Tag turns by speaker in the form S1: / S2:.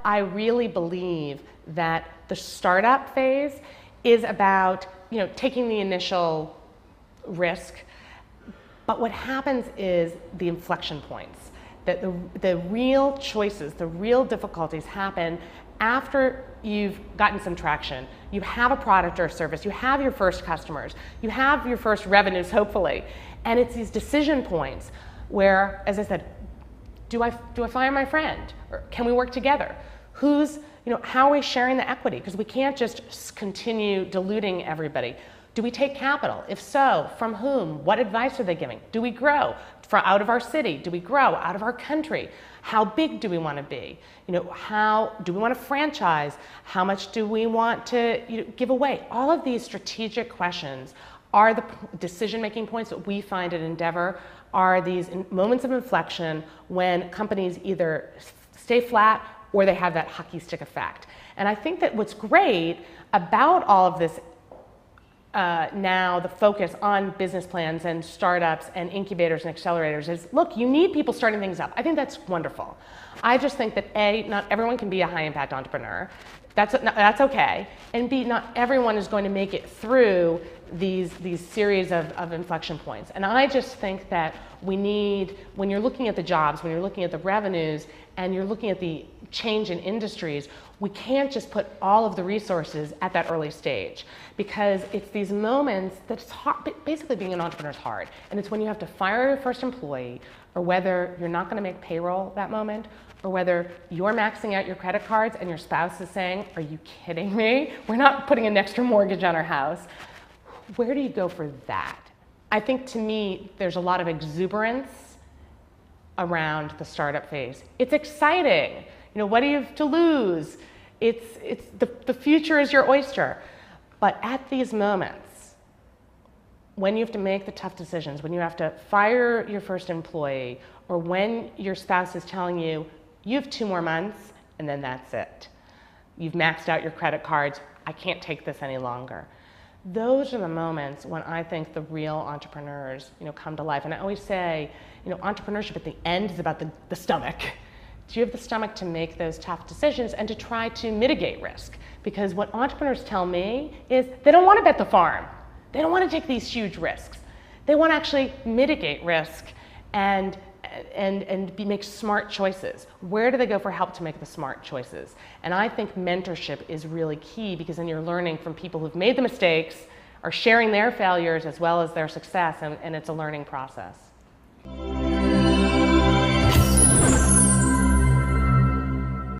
S1: I really believe that the startup phase is about, taking the initial risk, but what happens is the inflection points, that the real choices, the real difficulties happen after you've gotten some traction. You have a product or service, you have your first customers, you have your first revenues, hopefully, and it's these decision points where, as I said, do I fire my friend, or can we work together? How are we sharing the equity? Because we can't just continue diluting everybody. Do we take capital? If so, from whom? What advice are they giving? Do we grow out of our city? Do we grow out of our country? How big do we want to be? How do we want to franchise? How much do we want to give away? All of these strategic questions are the decision-making points that we find at Endeavor are these moments of inflection when companies either stay flat or they have that hockey stick effect. And I think that what's great about all of this now, the focus on business plans and startups and incubators and accelerators is, look, you need people starting things up. I think that's wonderful. I just think that A, not everyone can be a high-impact entrepreneur. That's okay. And B, not everyone is going to make it through these series of inflection points. And I just think that we need, when you're looking at the jobs, when you're looking at the revenues, and you're looking at the change in industries, we can't just put all of the resources at that early stage, because it's these moments that it's hard. Basically, being an entrepreneur is hard. And it's when you have to fire your first employee, or whether you're not going to make payroll that moment, or whether you're maxing out your credit cards and your spouse is saying, are you kidding me? We're not putting an extra mortgage on our house. Where do you go for that? I think, to me, there's a lot of exuberance around the startup phase. It's exciting. What do you have to lose? It's the future is your oyster. But at these moments, when you have to make the tough decisions, when you have to fire your first employee, or when your spouse is telling you, you have 2 more months, and then that's it. You've maxed out your credit cards. I can't take this any longer. Those are the moments when I think the real entrepreneurs, come to life. And I always say, entrepreneurship at the end is about the stomach. Do you have the stomach to make those tough decisions and to try to mitigate risk? Because what entrepreneurs tell me is they don't want to bet the farm. They don't want to take these huge risks. They want to actually mitigate risk and make smart choices. Where do they go for help to make the smart choices? And I think mentorship is really key, because then you're learning from people who've made the mistakes, are sharing their failures as well as their success, and it's a learning process.